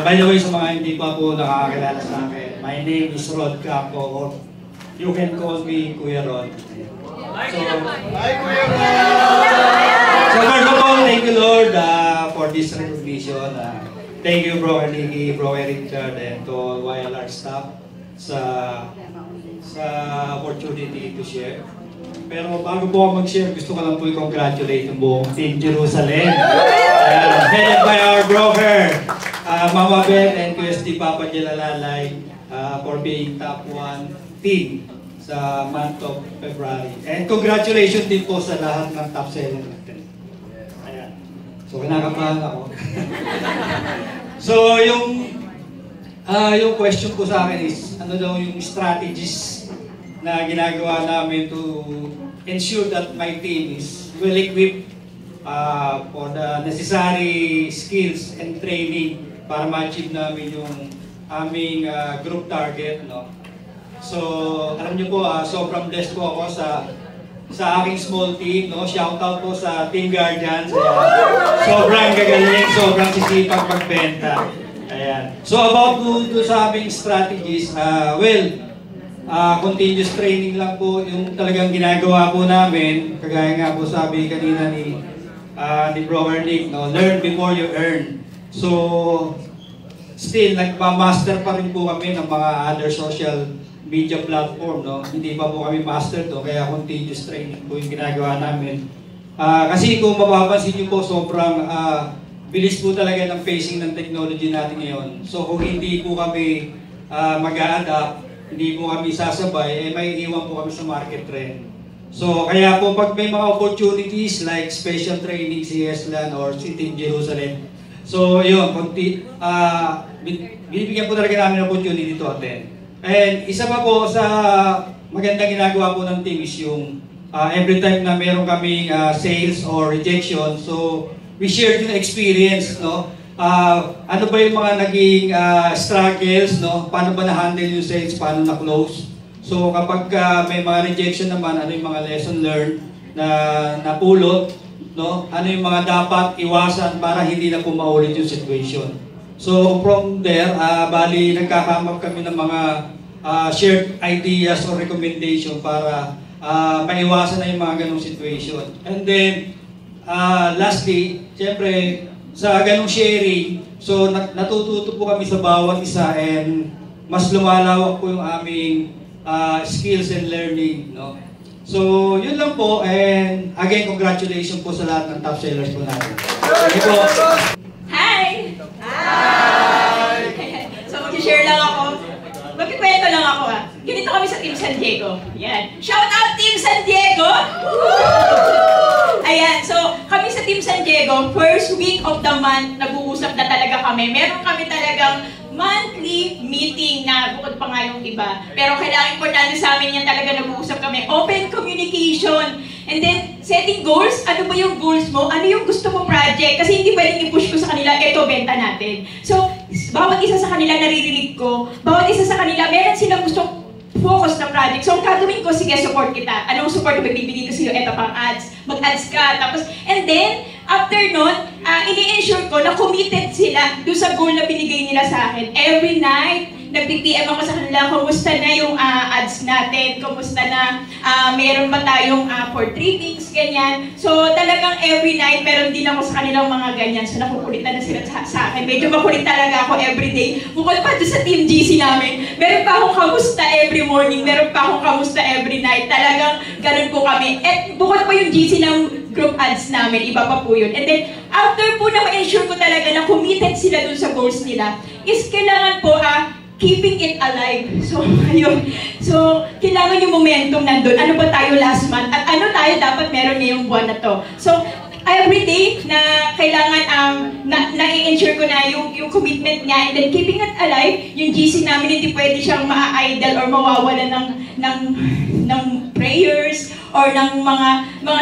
By the way, sa mga hindi pa po nakakakilala sa akin, my name is Rod Campo, or you can call me Kuya Rod. So, hi Kuya Rod! So first of all, thank you Lord for this recognition. Thank you Bro Nicky, Bro Richard, and to all YLR staff sa opportunity to share. Pero bago po ako mag-share, gusto ko lang po i-congratulate yung buong Team Jerusalem. Headed by our broker, Mama Beth and QST Papa Jelalalay for being top 1 team sa month of February. And congratulations din po sa lahat ng top seller natin. Ayan. So kinakabahan ako. So yung question ko sa akin is, ano daw yung strategies na ginagawa namin to ensure that my team is well equipped for the necessary skills and training para ma-achieve namin yung aming group target, no? So, alam niyo po, sobrang blessed po ako sa aking small team, no? Shout out po sa Team Guardians. Sobrang gagaling, sobrang sisipag magbenta. Ayan. So, about to sa aming strategies, continuous training lang po yung talagang ginagawa po namin. Kagaya nga po sabi kanina ni Brother Nick, no? Learn before you earn. So, still, nagpa-master pa rin po kami ng mga other social media platform, no? Hindi pa po kami master to, kaya continuous training po yung ginagawa namin. Kasi kung mapapansin nyo po, sobrang bilis po talaga ng pacing ng technology natin ngayon. So, kung hindi po kami mag-a-adapt, hindi po kami sasabay, may iwan po kami sa market trend. So, kaya po pag may mga opportunities like special training si Eslan or si Team Jerusalem, so yun, binibigyan po talaga namin ng opportunity to attend. And isa pa po sa magandang ginagawa po ng team is yung every time na meron kaming sales or rejection, so we share yung experience, no? Ano ba yung mga naging struggles, no? Paano ba na-handle yung sales, paano na-close? So kapag may mga rejection naman, ano yung mga lesson learned na napulot, no? Ano yung mga dapat iwasan para hindi na po maulit yung situation. So from there, bali nagkakamap kami ng mga shared ideas or recommendation para maiwasan na yung mga ganong situation. And then, lastly, siyempre, sa ganong sharing, so natututo po kami sa bawat isa and mas lumalawak po yung aming skills and learning, no? So, yun lang po, and again, congratulations po sa lahat ng top sellers po natin. Thank you po. Hi! Hi! So, mag-share lang ako. Magkikwento lang ako Ganito kami sa Team San Diego. Yan. Shout out Team San Diego! Ayan, so kami sa Team San Diego, first week of the month, nag-uusap na talaga kami. Meron kami talagang monthly meeting na bukod pa nga yung iba. Pero kailangan importante sa amin yan talaga nag-uusap kami. Open communication. And then, setting goals. Ano ba yung goals mo? Ano yung gusto mo project? Kasi hindi pwedeng i-push ko sa kanila, eto, benta natin. So, bawat isa sa kanila naririnig ko. Bawat isa sa kanila, meron silang gusto focus na project. So, ang gagawin ko, sige, support kita. Anong support na bibigay ko sa'yo? Eto pang ads. Mag-ads ka. Tapos, and then, after nun, ini-ensure ko na committed sila doon sa goal na binigay nila sa akin. Every night, nag-PM ako sa kanila, kumusta na yung ads natin, kumusta na meron ba tayong for 3 weeks, ganyan. So, talagang every night, meron din ako sa kanilang mga ganyan. So, nakukulitan na sila sa akin. Medyo makulit talaga ako everyday. Bukod pa doon sa Team GC namin, meron pa akong kamusta every morning, meron pa akong kamusta every night. Talagang ganun po kami. At bukod pa yung GC ng group ads namin, iba pa po yun. And then, after po na ma-ensure ko talaga na committed sila dun sa goals nila, is kailangan po keeping it alive. So, ayun. So, kailangan yung momentum nandun. Ano ba tayo last month? At ano tayo dapat meron ngayong buwan na to? So, every day na kailangan na-i-ensure ko na yung commitment niya, and then keeping it alive, yung GC namin hindi pwede siyang ma-idle or mawawala ng prayers or ng mga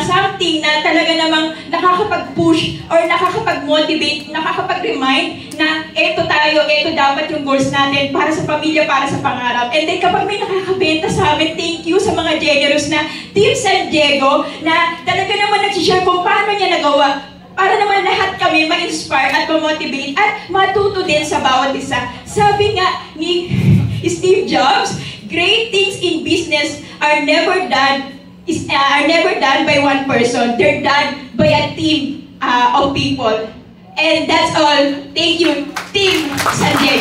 something na talaga namang nakakapag-push or nakakapag-motivate, nakakapag-remind na eto tayo, eto dapat yung goals natin para sa pamilya, para sa pangarap. And then kapag may nakakabenta sa amin, thank you sa mga generous na Team San Diego na talaga naman nagsishare kung paano niya nagawa. para naman lahat kami ma-inspire at ma-motivate at matuto din sa bawat isa. Sabi nga ni Steve Jobs, great things in business are never done by one person. They're done by a team of people. And that's all. Thank you, Team San Diego.